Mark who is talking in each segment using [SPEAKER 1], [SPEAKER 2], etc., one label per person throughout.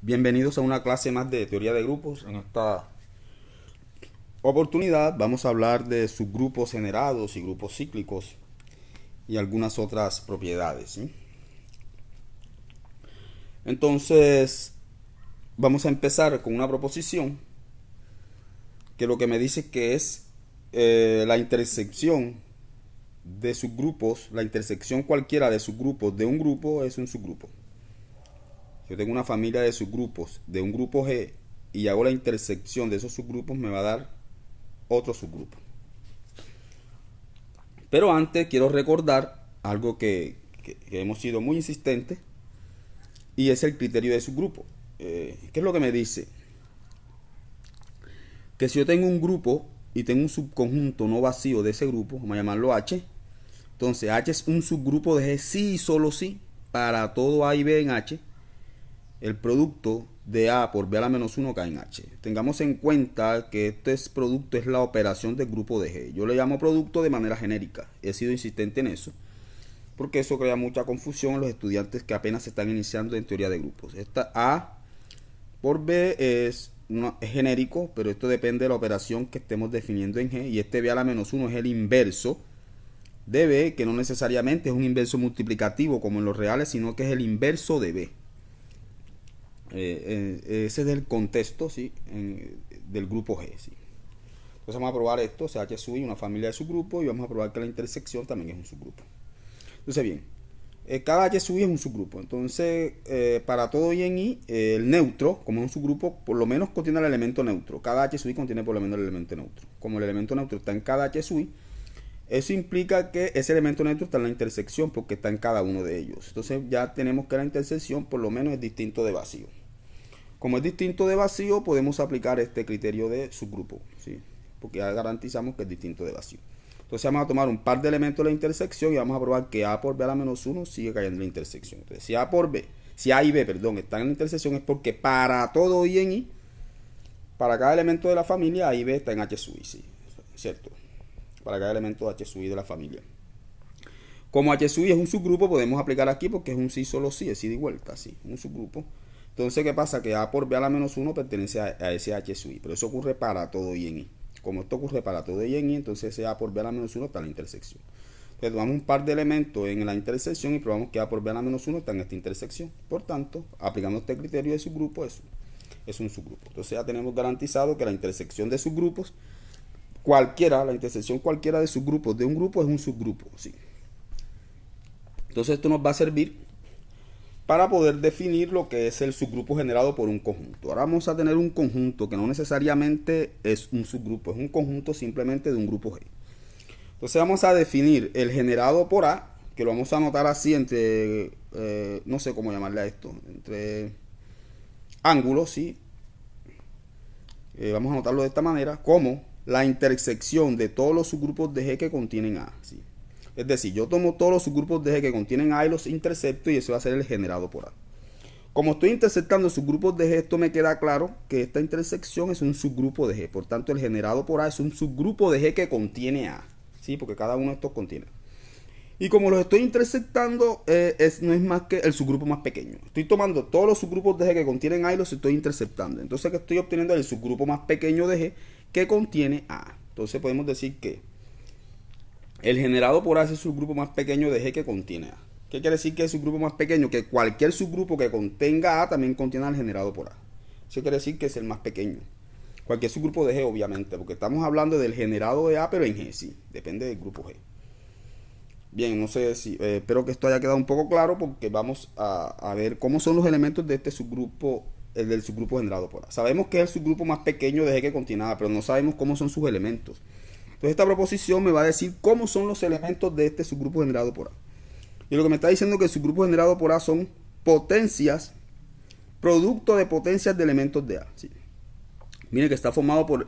[SPEAKER 1] Bienvenidos a una clase más de teoría de grupos. En esta oportunidad vamos a hablar de subgrupos generados y grupos cíclicos y algunas otras propiedades, ¿sí? Entonces, vamos a empezar con una proposición que lo que me dice que es la intersección de subgrupos, la intersección cualquiera de subgrupos de un grupo es un subgrupo. Yo tengo una familia de subgrupos de un grupo G y hago la intersección de esos subgrupos, me va a dar otro subgrupo. Pero antes quiero recordar algo que hemos sido muy insistentes, y es el criterio de subgrupo. ¿Qué es lo que me dice? Que si yo tengo un grupo y tengo un subconjunto no vacío de ese grupo, vamos a llamarlo H, entonces H es un subgrupo de G sí y solo sí para todo A y B en H. El producto de A por B a la menos 1 cae en H. Tengamos en cuenta que este producto es la operación del grupo de G. Yo le llamo producto de manera genérica. He sido insistente en eso, porque eso crea mucha confusión en los estudiantes que apenas se están iniciando en teoría de grupos. Esta A por B es genérico, pero esto depende de la operación que estemos definiendo en G. Y este B a la menos 1 es el inverso de B, que no necesariamente es un inverso multiplicativo como en los reales, sino que es el inverso de B. Ese es el contexto, ¿sí? Del grupo G, ¿sí? Entonces vamos a probar esto, o sea, H sub I, una familia de subgrupos, y vamos a probar que la intersección también es un subgrupo. Entonces bien, cada H sub I es un subgrupo. Entonces, para todo I en I, el neutro, como es un subgrupo, por lo menos contiene el elemento neutro. Cada H sub I contiene por lo menos el elemento neutro. Como el elemento neutro está en cada H sub I, eso implica que ese elemento neutro está en la intersección porque está en cada uno de ellos. Entonces ya tenemos que la intersección por lo menos es distinto de vacío. Como es distinto de vacío, podemos aplicar este criterio de subgrupo, ¿sí? Porque ya garantizamos que es distinto de vacío. Entonces vamos a tomar un par de elementos de la intersección y vamos a probar que A por B a la menos 1 sigue cayendo en la intersección. Entonces si A y B, están en la intersección, es porque para todo I en I, para cada elemento de la familia, A y B está en H sub I, ¿sí? ¿Cierto? Para cada elemento de H sub I de la familia. Como H sub I es un subgrupo, podemos aplicar aquí porque es un sí solo sí, es ida y vuelta, ¿sí? Un subgrupo. Entonces, ¿qué pasa? Que A por B a la menos 1 pertenece a ese H sub I, pero eso ocurre para todo I en I. Como esto ocurre para todo I en I, entonces ese A por B a la menos 1 está en la intersección. Entonces, tomamos un par de elementos en la intersección y probamos que A por B a la menos 1 está en esta intersección. Por tanto, aplicando este criterio de subgrupo, es un subgrupo. Entonces, ya tenemos garantizado que la intersección de subgrupos, la intersección cualquiera de subgrupos de un grupo es un subgrupo, ¿sí? Entonces, esto nos va a servir para poder definir lo que es el subgrupo generado por un conjunto. Ahora vamos a tener un conjunto que no necesariamente es un subgrupo, es un conjunto simplemente de un grupo G. Entonces vamos a definir el generado por A, que lo vamos a anotar así entre, no sé cómo llamarle a esto, entre ángulos, ¿sí? Vamos a anotarlo de esta manera, como la intersección de todos los subgrupos de G que contienen A, ¿sí? Es decir, yo tomo todos los subgrupos de G que contienen A y los intercepto y eso va a ser el generado por A. Como estoy interceptando subgrupos de G, esto me queda claro que esta intersección es un subgrupo de G. Por tanto, el generado por A es un subgrupo de G que contiene A, ¿sí? Porque cada uno de estos contiene. Y como los estoy interceptando, no es más que el subgrupo más pequeño. Estoy tomando todos los subgrupos de G que contienen A y los estoy interceptando. Entonces, ¿qué estoy obteniendo? El subgrupo más pequeño de G que contiene A. Entonces, podemos decir que el generado por A es el subgrupo más pequeño de G que contiene A. ¿Qué quiere decir que es el subgrupo más pequeño? Que cualquier subgrupo que contenga A también contiene al generado por A. Eso quiere decir que es el más pequeño. Cualquier subgrupo de G, obviamente, porque estamos hablando del generado de A, pero en G, sí. Depende del grupo G. Bien, no sé si... espero que esto haya quedado un poco claro porque vamos a ver cómo son los elementos de este subgrupo, el del subgrupo generado por A. Sabemos que es el subgrupo más pequeño de G que contiene A, pero no sabemos cómo son sus elementos. Entonces esta proposición me va a decir cómo son los elementos de este subgrupo generado por A. Y lo que me está diciendo es que el subgrupo generado por A son potencias, producto de potencias de elementos de A, ¿sí? Miren que está formado por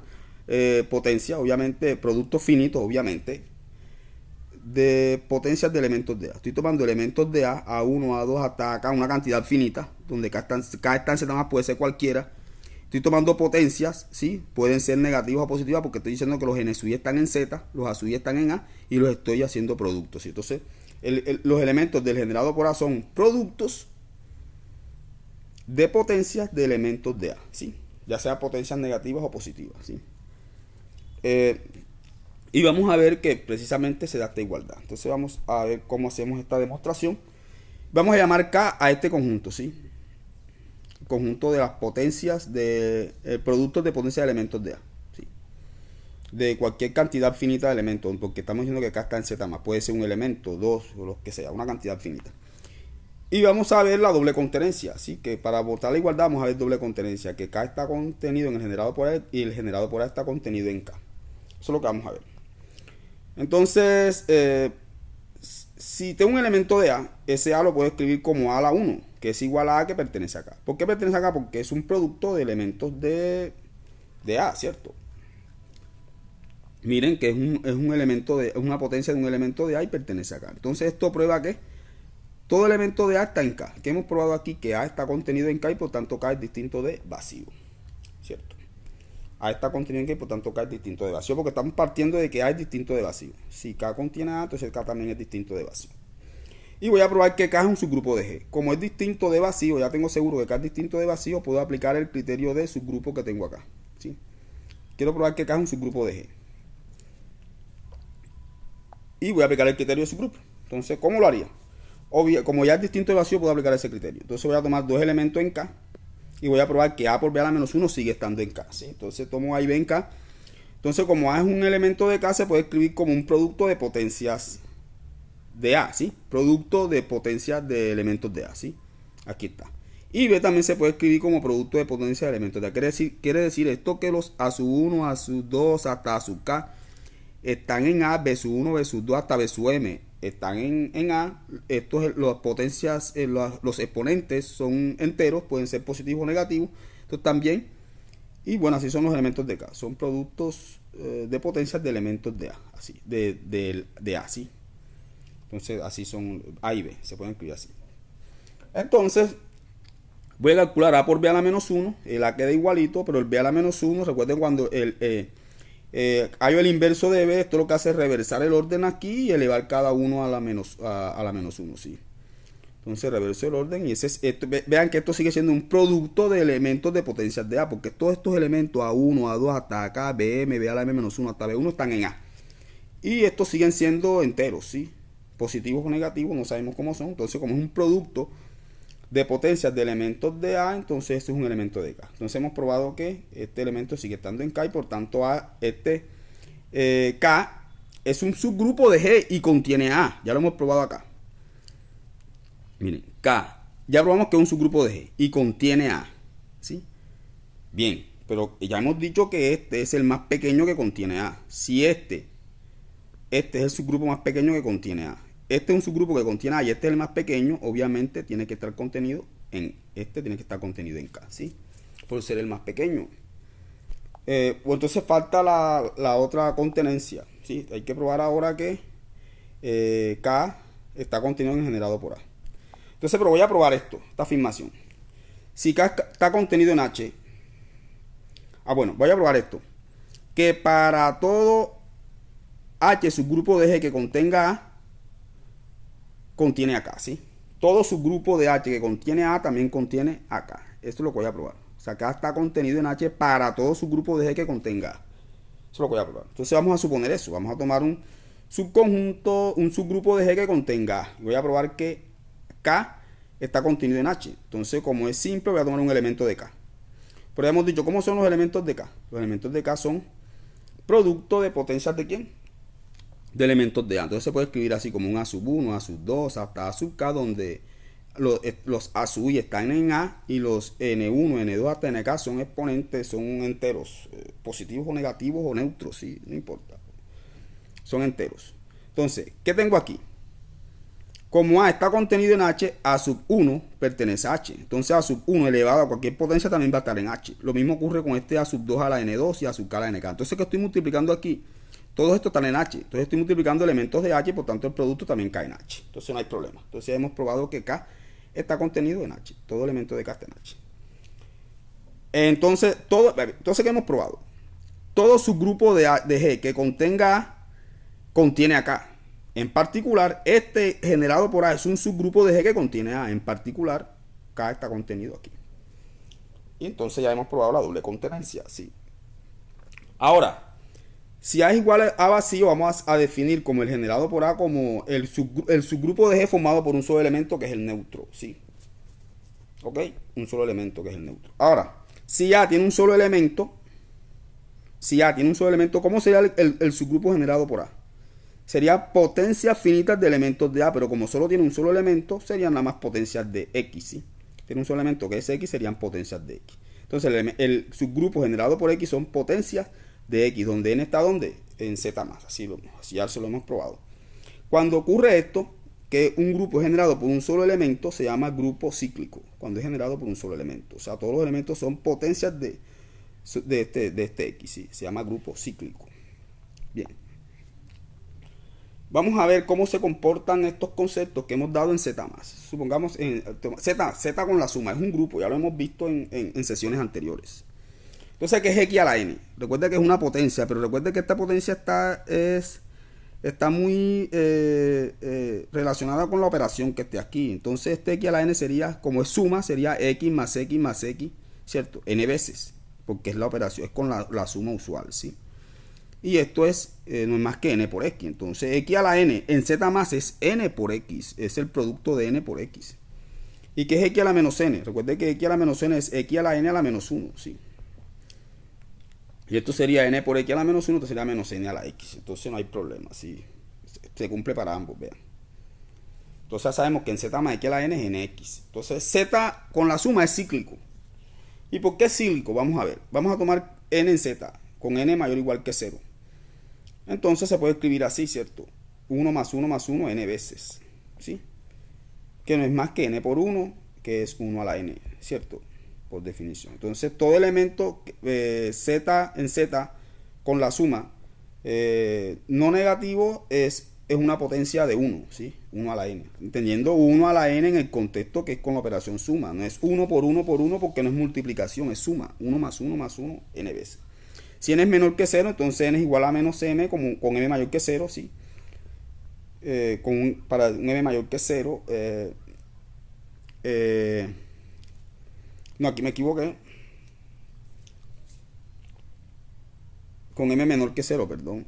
[SPEAKER 1] potencia, obviamente, productos finitos, obviamente, de potencias de elementos de A. Estoy tomando elementos de A, A1, A2, hasta acá, una cantidad finita, donde cada estancia nada más puede ser cualquiera. Estoy tomando potencias, ¿sí? Pueden ser negativas o positivas porque estoy diciendo que los N sub I están en Z, los A sub I están en A y los estoy haciendo productos, ¿sí? Entonces, los elementos del generado por A son productos de potencias de elementos de A, ¿sí? Ya sea potencias negativas o positivas, ¿sí? Y vamos a ver que precisamente se da esta igualdad. Entonces vamos a ver cómo hacemos esta demostración. Vamos a llamar K a este conjunto, ¿sí? El conjunto de las potencias de productos de potencia de elementos de A, ¿sí? De cualquier cantidad finita de elementos, porque estamos diciendo que K está en Z más. Puede ser un elemento, dos, o lo que sea, una cantidad finita. Y vamos a ver la doble contenencia, así que para botar la igualdad vamos a ver doble contenencia, que K está contenido en el generado por A y el generado por A está contenido en K. Eso es lo que vamos a ver. Entonces, si tengo un elemento de A, ese A lo puedo escribir como A a la 1, que es igual a A que pertenece a K. ¿Por qué pertenece a K? Porque es un producto de elementos de A, ¿cierto? Miren que es un elemento es una potencia de un elemento de A y pertenece a K. Entonces esto prueba que todo elemento de A está en K. Que hemos probado aquí que A está contenido en K y por tanto K es distinto de vacío, ¿cierto? A está contenido en K y por tanto K es distinto de vacío, porque estamos partiendo de que A es distinto de vacío. Si K contiene A, entonces K también es distinto de vacío. Y voy a probar que K es un subgrupo de G. Como es distinto de vacío, ya tengo seguro que K es distinto de vacío, puedo aplicar el criterio de subgrupo que tengo acá, ¿sí? Quiero probar que K es un subgrupo de G. Y voy a aplicar el criterio de subgrupo. Entonces, ¿cómo lo haría? Como ya es distinto de vacío, puedo aplicar ese criterio. Entonces voy a tomar dos elementos en K y voy a probar que A por B a la menos 1 sigue estando en K, ¿sí? Entonces tomo A y B en K. Entonces, como A es un elemento de K, se puede escribir como un producto de potencias de A, ¿sí? Producto de potencias de elementos de A, ¿sí? Aquí está. Y B también se puede escribir como producto de potencia de elementos de A. Quiere decir esto que los A sub 1, A sub 2 hasta A sub K están en A, B sub 1, B sub 2 hasta B sub M están en A. Las potencias, los exponentes son enteros, pueden ser positivos o negativos. Entonces también, y bueno, así son los elementos de K. Son productos de potencias de elementos de A, así, de A, ¿sí? Entonces así son A y B, se pueden escribir así. Entonces voy a calcular A por B a la menos 1, el A queda igualito, pero el B a la menos 1, recuerden cuando hallo el inverso de B, esto lo que hace es reversar el orden aquí y elevar cada uno a la menos 1, ¿sí? Entonces reverso el orden y vean que esto sigue siendo un producto de elementos de potencias de A, porque todos estos elementos A1, A2 hasta acá, BM, B a la M menos 1 hasta B1 están en A. Y estos siguen siendo enteros, ¿sí? Positivos o negativos, no sabemos cómo son. Entonces, como es un producto de potencias de elementos de A, entonces este es un elemento de K. Entonces hemos probado que este elemento sigue estando en K y por tanto K es un subgrupo de G y contiene A. Ya lo hemos probado acá. Miren, K, ya probamos que es un subgrupo de G y contiene A, ¿sí? Bien, pero ya hemos dicho que este es el más pequeño que contiene A. Si este es el subgrupo más pequeño que contiene A, este es un subgrupo que contiene A y este es el más pequeño, obviamente tiene que estar contenido en K, ¿sí? Por ser el más pequeño. Pues entonces falta la otra contenencia, ¿sí? Hay que probar ahora que K está contenido en el generado por A. Entonces, pero voy a probar esta afirmación. Si K está contenido en H, bueno, voy a probar esto. Que para todo H subgrupo de G que contenga A, contiene a K, ¿sí? Todo subgrupo de H que contiene A también contiene a K. Esto es lo que voy a probar. O sea, K está contenido en H para todo subgrupo de G que contenga A. Eso es lo que voy a probar. Entonces vamos a suponer eso. Vamos a tomar un subconjunto, un subgrupo de G que contenga A. Voy a probar que K está contenido en H. Entonces, como es simple, voy a tomar un elemento de K. Pero ya hemos dicho, ¿cómo son los elementos de K? Los elementos de K son producto de potencias de ¿quién? De elementos de A. Entonces se puede escribir así como un A sub 1, A sub 2 hasta A sub K, donde los A sub I están en A y los N1, N2 hasta NK son exponentes, son enteros, positivos o negativos o neutros, ¿sí? No importa. Son enteros. Entonces, ¿qué tengo aquí? Como A está contenido en H, A sub 1 pertenece a H. Entonces A sub 1 elevado a cualquier potencia también va a estar en H. Lo mismo ocurre con este A sub 2 a la N2 y A sub K a la NK. Entonces, ¿qué estoy multiplicando aquí? Todo esto está en H. Entonces estoy multiplicando elementos de H, por tanto el producto también cae en H. Entonces no hay problema. Entonces ya hemos probado que K está contenido en H. Todo elemento de K está en H. Entonces, ¿qué hemos probado? Todo subgrupo de G que contenga A contiene a K. En particular, este generado por A es un subgrupo de G que contiene A. En particular, K está contenido aquí. Y entonces ya hemos probado la doble concatenancia, ¿sí? Ahora, si A es igual a vacío, vamos a definir como el generado por A como el subgrupo de G formado por un solo elemento que es el neutro, ¿sí? ¿Ok? Un solo elemento que es el neutro. Ahora, si A tiene un solo elemento, ¿cómo sería el subgrupo generado por A? Sería potencias finitas de elementos de A, pero como solo tiene un solo elemento, serían nada más potencias de X, ¿sí? Tiene un solo elemento que es X, serían potencias de X. Entonces el subgrupo generado por X son potencias de X, donde N está donde en Z más, así ya se lo hemos probado. Cuando ocurre esto, que un grupo es generado por un solo elemento, se llama grupo cíclico, cuando es generado por un solo elemento. O sea, todos los elementos son potencias de este X, ¿sí? Se llama grupo cíclico. Bien. Vamos a ver cómo se comportan estos conceptos que hemos dado en Z+. Supongamos Z con la suma, es un grupo, ya lo hemos visto en sesiones anteriores. Entonces, ¿qué es X a la N? Recuerda que es una potencia, pero recuerda que esta potencia está muy relacionada con la operación que esté aquí. Entonces, este X a la N sería, como es suma, sería X más X más X, ¿cierto? N veces, porque es la operación, es con la suma usual, ¿sí? Y esto no es más que N por X. Entonces, X a la N en Z más es N por X, es el producto de N por X. ¿Y qué es X a la menos N? Recuerden que X a la menos N es X a la N a la menos 1, ¿sí? Y esto sería N por X a la menos 1, esto sería menos N a la X. Entonces no hay problema, ¿sí? Se cumple para ambos, vean. Entonces ya sabemos que en Z más X a la N es NX. Entonces Z con la suma es cíclico. ¿Y por qué es cíclico? Vamos a ver. Vamos a tomar N en Z, con N mayor o igual que 0. Entonces se puede escribir así, ¿cierto? 1 más 1 más 1, N veces, ¿sí? Que no es más que N por 1, que es 1 a la N, ¿cierto? Por definición. Entonces todo elemento Z en Z con la suma no negativo es una potencia de 1, ¿sí? 1 a la N. Entendiendo 1 a la N en el contexto que es con la operación suma. No es 1 por 1 por 1 porque no es multiplicación, es suma. 1 más 1 más 1, N veces. Si N es menor que 0, entonces N es igual a menos M con M mayor que 0, ¿sí? Para un M mayor que 0, no, aquí me equivoqué. Con M menor que 0, perdón.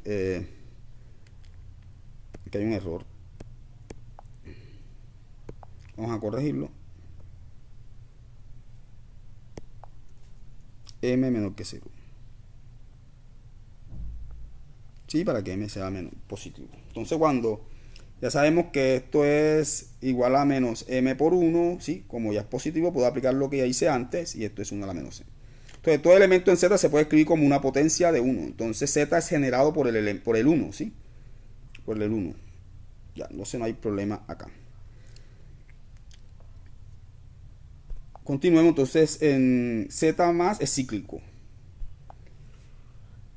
[SPEAKER 1] Aquí hay un error. Vamos a corregirlo. M menor que 0. Sí, para que M sea menos positivo. Entonces cuando ya sabemos que esto es igual a menos M por 1, ¿sí? Como ya es positivo, puedo aplicar lo que ya hice antes y esto es 1 a la menos M. Entonces todo elemento en Z se puede escribir como una potencia de 1. Entonces Z es generado por el 1, ¿sí? Por el 1. Ya, entonces no hay problema acá. Continuemos entonces en Z más es cíclico.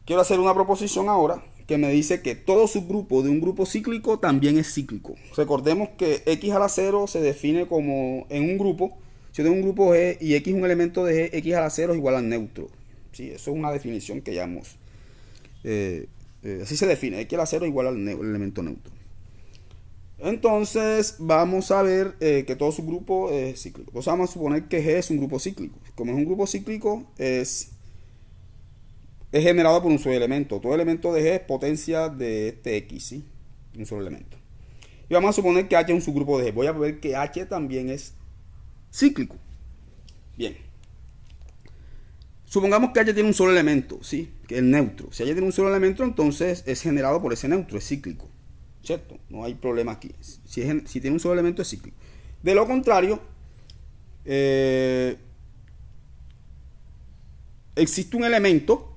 [SPEAKER 1] Quiero hacer una proposición ahora que me dice que todo subgrupo de un grupo cíclico también es cíclico. Recordemos que X a la 0 se define como en un grupo, si yo tengo un grupo G y X es un elemento de G, X a la 0 es igual al neutro. ¿Sí? Eso es una definición que ya hemos... así se define, X a la 0 es igual al elemento neutro. Entonces vamos a ver que todo subgrupo es cíclico. Entonces vamos a suponer que G es un grupo cíclico. Como es un grupo cíclico, es generado por un solo elemento. Todo elemento de G es potencia de este X, ¿sí? Un solo elemento. Y vamos a suponer que H es un subgrupo de G. Voy a ver que H también es cíclico. Bien. Supongamos que H tiene un solo elemento, ¿sí? Que es el neutro. Si H tiene un solo elemento, entonces es generado por ese neutro, es cíclico. ¿Cierto? No hay problema aquí. Si tiene un solo elemento, es cíclico. De lo contrario, existe un elemento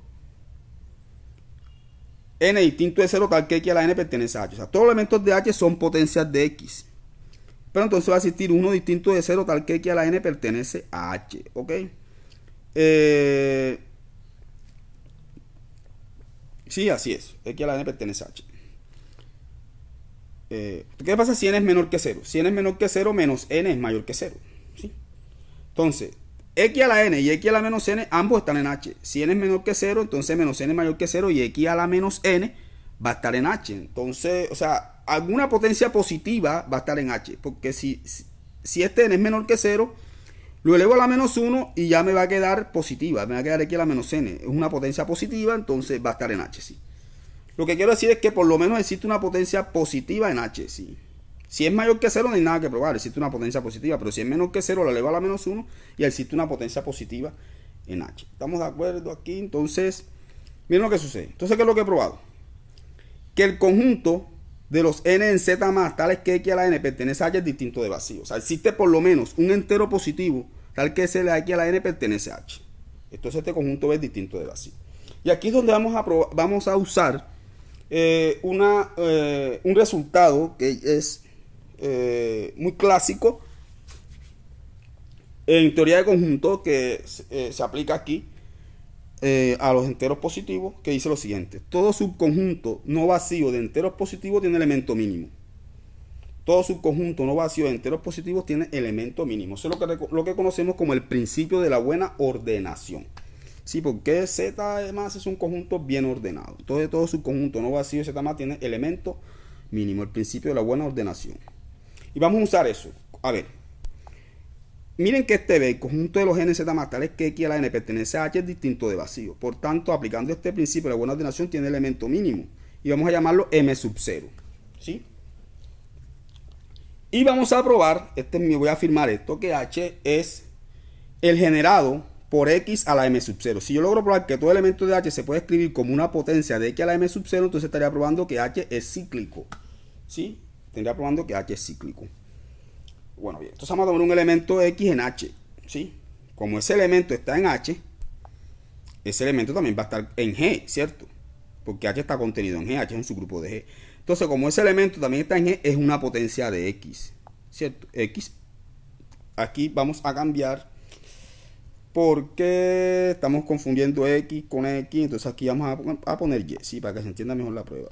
[SPEAKER 1] N distinto de 0 tal que X a la N pertenece a H. O sea, todos los elementos de H son potencias de X. Pero entonces va a existir uno distinto de 0 tal que X a la N pertenece a H. ¿Ok? Sí, así es. X a la N pertenece a H. ¿Qué pasa si N es menor que 0? Si N es menor que 0, menos N es mayor que 0. ¿Sí? Entonces, X a la N y X a la menos N, ambos están en H. Si N es menor que 0, entonces menos N es mayor que 0 y X a la menos N va a estar en H. Entonces, o sea, alguna potencia positiva va a estar en H. Porque si este N es menor que 0, Lo elevo a la menos 1 y ya me va a quedar positiva. Me va a quedar aquí a la menos n. Es una potencia positiva, entonces va a estar en h, ¿sí? Lo que quiero decir es que por lo menos existe una potencia positiva en h, ¿sí? Si es mayor que 0 no hay nada que probar, existe una potencia positiva. Pero si es menor que 0 lo elevo a la menos 1 y existe una potencia positiva en h. ¿Estamos de acuerdo aquí? Entonces, miren lo que sucede. Entonces, ¿qué es lo que he probado? Que el conjunto de los n en z más tales que x a la n pertenece a h es distinto de vacío. O sea, existe por lo menos un entero positivo tal que s de x a la n pertenece a h. Entonces este conjunto es distinto de vacío. Y aquí es donde vamos a usar un resultado que es muy clásico en teoría de conjuntos que se aplica aquí a los enteros positivos, que dice lo siguiente: todo subconjunto no vacío de enteros positivos tiene elemento mínimo. Todo subconjunto no vacío de enteros positivos tiene elemento mínimo. Eso es lo que conocemos como el principio de la buena ordenación. Sí, porque Z además es un conjunto bien ordenado. Entonces todo subconjunto no vacío de Z más tiene elemento mínimo, el principio de la buena ordenación. Y vamos a usar eso. A ver, miren que este B, el conjunto de los n Z más tales que x a la n pertenece a h, es distinto de vacío. Por tanto, aplicando este principio de la buena ordenación tiene elemento mínimo. Y vamos a llamarlo m sub 0. ¿Sí? Y vamos a probar, voy a afirmar esto, que h es el generado por x a la m sub 0. Si yo logro probar que todo elemento de h se puede escribir como una potencia de x a la m sub 0, entonces estaría probando que h es cíclico. ¿Sí? Estaría probando que h es cíclico. Bueno, bien, entonces vamos a tomar un elemento x en h. ¿Sí? Como ese elemento está en h, ese elemento también va a estar en g, ¿cierto? Porque h está contenido en g, h es un subgrupo de g. Entonces, como ese elemento también está en g, es una potencia de x, ¿cierto? X. Aquí vamos a cambiar porque estamos confundiendo x con x. Entonces aquí vamos a poner y, ¿sí? Para que se entienda mejor la prueba.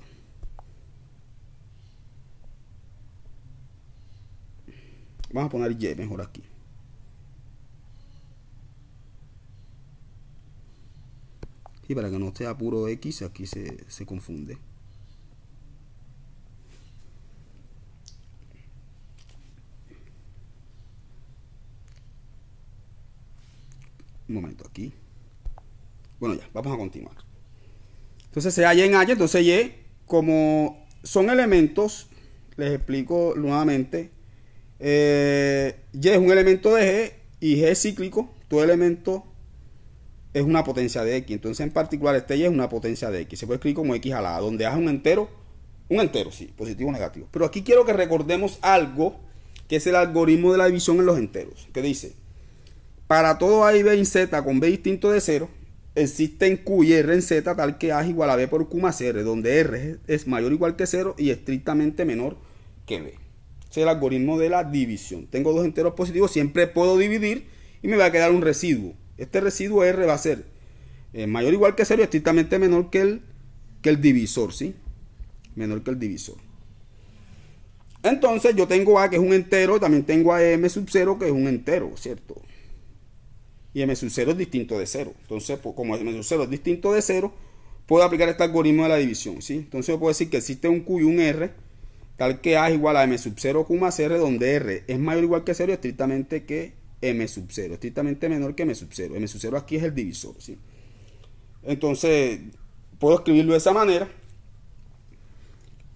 [SPEAKER 1] Vamos a poner y mejor aquí. Y para que no sea puro x, aquí se confunde. Un momento aquí. Bueno, ya, vamos a continuar. Entonces sea y en h, entonces y, como son elementos, les explico nuevamente. Y es un elemento de g y g es cíclico. Todo elemento es una potencia de x. Entonces en particular este y es una potencia de x. Se puede escribir como x a la a, donde a es un entero, sí, positivo o negativo. Pero aquí quiero que recordemos algo, que es el algoritmo de la división en los enteros, que dice: para todo a y b en z con b distinto de 0, existen q y r en z tal que a es igual a b por q más r, donde r es mayor o igual que 0 y estrictamente menor que b. Ese es el algoritmo de la división. Tengo dos enteros positivos, siempre puedo dividir y me va a quedar un residuo. Este residuo r va a ser mayor o igual que 0 y estrictamente menor que el divisor, ¿sí? Menor que el divisor. Entonces yo tengo a que es un entero, y también tengo a m sub 0 que es un entero, ¿cierto? Y m sub 0 es distinto de 0. Entonces, como m sub 0 es distinto de 0, puedo aplicar este algoritmo de la división, ¿sí? Entonces yo puedo decir que existe un q y un r tal que a es igual a m sub 0 q más r, donde r es mayor o igual que 0 y estrictamente que m sub 0, estrictamente menor que m sub 0. M sub 0 aquí es el divisor, ¿sí? Entonces puedo escribirlo de esa manera.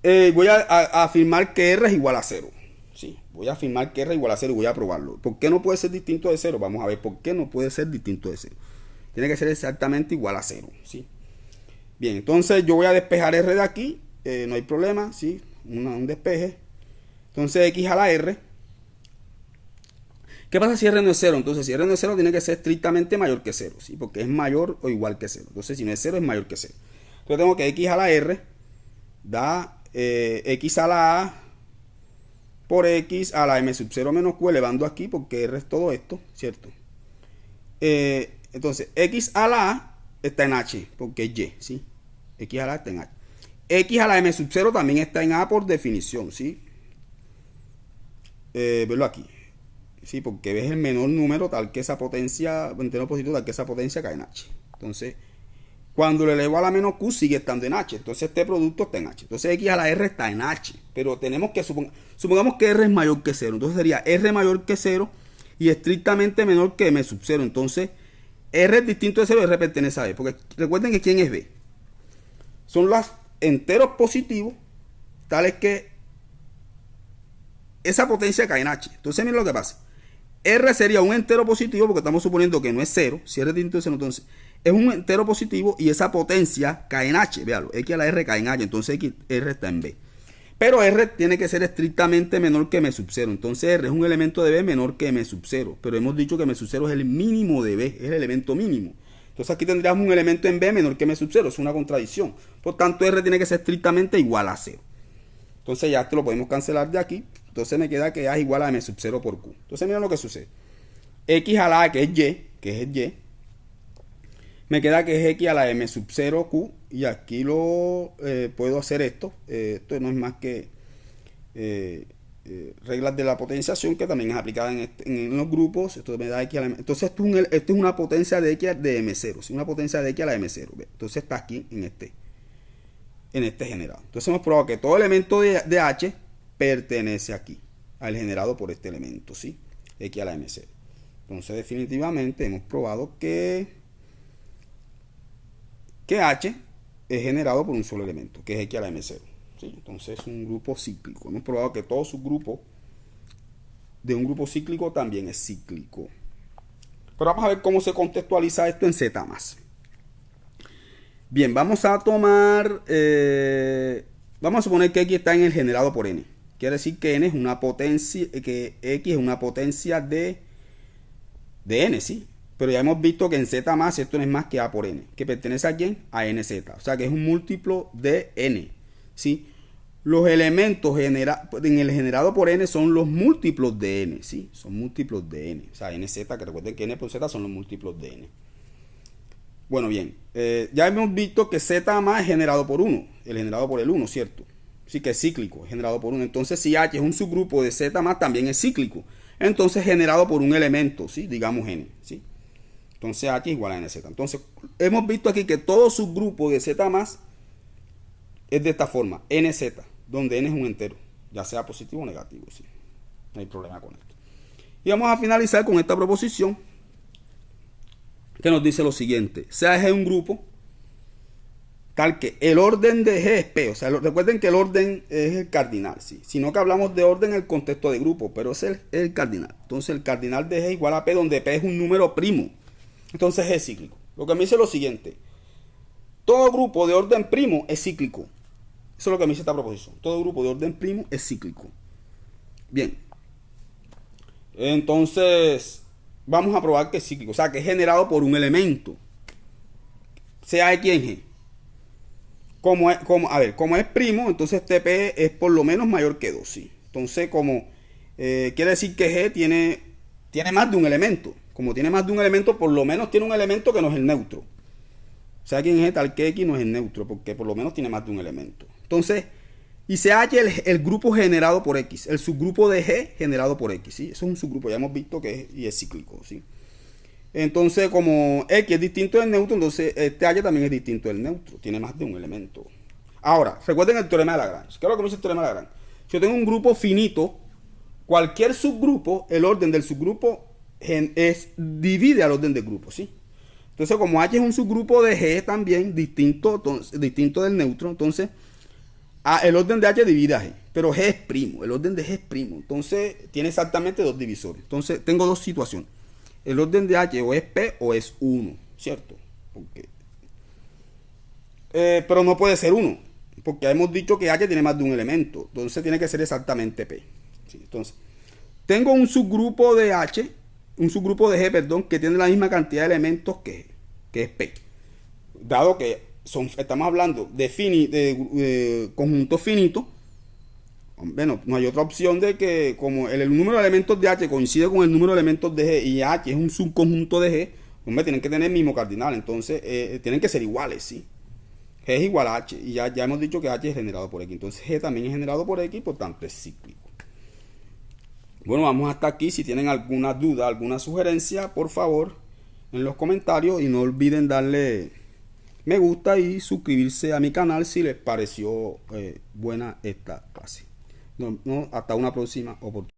[SPEAKER 1] Voy a afirmar que r es igual a 0. Sí, voy a afirmar que r es igual a 0 y voy a probarlo. ¿Por qué no puede ser distinto de 0? Vamos a ver por qué no puede ser distinto de 0. Tiene que ser exactamente igual a 0, ¿sí? Bien, entonces yo voy a despejar r de aquí. No hay problema, ¿sí? Un despeje. Entonces x a la r. ¿Qué pasa si r no es 0? Entonces si r no es 0 tiene que ser estrictamente mayor que 0, ¿sí? Porque es mayor o igual que 0. Entonces si no es 0 es mayor que 0. Entonces tengo que x a la r da x a la a por x a la m sub 0 menos q, elevando aquí porque r es todo esto, ¿cierto? Entonces x a la a está en h porque es y, ¿sí? X a la a está en h. X a la m sub 0 también está en a por definición, ¿sí? Verlo aquí, ¿sí? Porque ves el menor número tal que esa potencia, entero positivo tal que esa potencia cae en h. Entonces, cuando le elevo a la menos q sigue estando en h. Entonces este producto está en h. Entonces x a la r está en h. Pero tenemos que supongamos que r es mayor que 0. Entonces sería r mayor que 0 y estrictamente menor que M sub 0. Entonces, R es distinto de 0 y R pertenece a B. Porque recuerden que ¿quién es B? Son los enteros positivos, tales que esa potencia cae en H. Entonces, miren lo que pasa. R sería un entero positivo porque estamos suponiendo que no es 0. Si R es distinto de 0, entonces es un entero positivo y esa potencia cae en H. Véalo, X a la R cae en H. Entonces R está en B. Pero R tiene que ser estrictamente menor que M sub 0. Entonces R es un elemento de B menor que M sub 0. Pero hemos dicho que M sub 0 es el mínimo de B. Es el elemento mínimo. Entonces aquí tendríamos un elemento en B menor que M sub 0. Es una contradicción. Por tanto, R tiene que ser estrictamente igual a 0. Entonces ya esto lo podemos cancelar de aquí. Entonces me queda que A es igual a M sub 0 por Q. Entonces miren lo que sucede. X a la A, que es Y, me queda que es X a la M sub 0 Q. Y aquí lo puedo hacer esto. Esto no es más que reglas de la potenciación que también es aplicada en los grupos. Esto me da X a la M. Entonces esto es una potencia de X de M0. ¿Sí? Una potencia de X a la M0. Entonces está aquí en este generado. Entonces hemos probado que todo elemento de H pertenece aquí al generado por este elemento, ¿sí? X a la M0. Entonces definitivamente hemos probado que H es generado por un solo elemento, que es X a la M0, ¿sí? Entonces es un grupo cíclico. Hemos probado que todo subgrupo de un grupo cíclico también es cíclico. Pero vamos a ver cómo se contextualiza esto en Z+. Bien, vamos a tomar, vamos a suponer que X está en el generado por N. Quiere decir que N es una potencia, que X es una potencia de N, ¿sí? Pero ya hemos visto que en Z+, esto no es más que A por N. ¿Que pertenece a quién? A NZ. O sea que es un múltiplo de N, ¿sí? Los elementos en el generado por N son los múltiplos de N, ¿sí? Son múltiplos de N. O sea, NZ, que recuerden que N por Z son los múltiplos de N. Bueno, bien. Ya hemos visto que Z más es generado por 1. El generado por el 1, ¿cierto? Sí, que es cíclico, es generado por 1. Entonces, si H es un subgrupo de Z más, también es cíclico. Entonces, generado por un elemento, ¿sí? Digamos N, ¿sí? Entonces, H es igual a NZ. Entonces, hemos visto aquí que todo subgrupo de Z más es de esta forma, NZ, donde N es un entero, ya sea positivo o negativo, ¿sí? No hay problema con esto. Y vamos a finalizar con esta proposición que nos dice lo siguiente: sea G un grupo tal que el orden de G es P. O sea, recuerden que el orden es el cardinal, ¿sí? Sino que hablamos de orden en el contexto de grupo, pero es el cardinal. Entonces el cardinal de G es igual a P, donde P es un número primo. Entonces G es cíclico. Lo que me dice es lo siguiente: todo grupo de orden primo es cíclico. Eso es lo que me dice esta proposición. Todo grupo de orden primo es cíclico. Bien. Entonces vamos a probar que es cíclico. O sea, que es generado por un elemento, sea X en G. Como es primo, entonces TP es por lo menos mayor que 2, ¿sí? Entonces, como quiere decir que G tiene más de un elemento. Como tiene más de un elemento, por lo menos tiene un elemento que no es el neutro. O sea, que en G tal que X no es el neutro, porque por lo menos tiene más de un elemento. Entonces, y se halla el grupo generado por X, el subgrupo de G generado por X, ¿sí? Eso es un subgrupo, ya hemos visto que es cíclico, ¿sí? Entonces, como X es distinto del neutro, entonces este H también es distinto del neutro. Tiene más de un elemento. Ahora, recuerden el teorema de Lagrange. ¿Qué es lo que me dice el teorema de Lagrange? Si yo tengo un grupo finito, cualquier subgrupo, el orden del subgrupo divide al orden del grupo, ¿sí? Entonces, como H es un subgrupo de G también, distinto del neutro, entonces el orden de H divide a G. Pero G es primo, el orden de G es primo. Entonces, tiene exactamente dos divisores. Entonces, tengo dos situaciones. El orden de H o es P o es 1, ¿cierto? Pero no puede ser 1, porque hemos dicho que H tiene más de un elemento. Entonces tiene que ser exactamente P, ¿sí? Entonces, tengo un subgrupo de H, un subgrupo de G, perdón, que tiene la misma cantidad de elementos que es P. Dado que estamos hablando de conjuntos finitos, bueno, no hay otra opción de que como el número de elementos de H coincide con el número de elementos de G y H es un subconjunto de G, hombre, tienen que tener el mismo cardinal, entonces tienen que ser iguales, ¿sí? G es igual a H y ya hemos dicho que H es generado por X, entonces G también es generado por X, por tanto es cíclico. Bueno, vamos hasta aquí. Si tienen alguna duda, alguna sugerencia, por favor, en los comentarios y no olviden darle me gusta y suscribirse a mi canal si les pareció buena esta clase. Hasta una próxima oportunidad.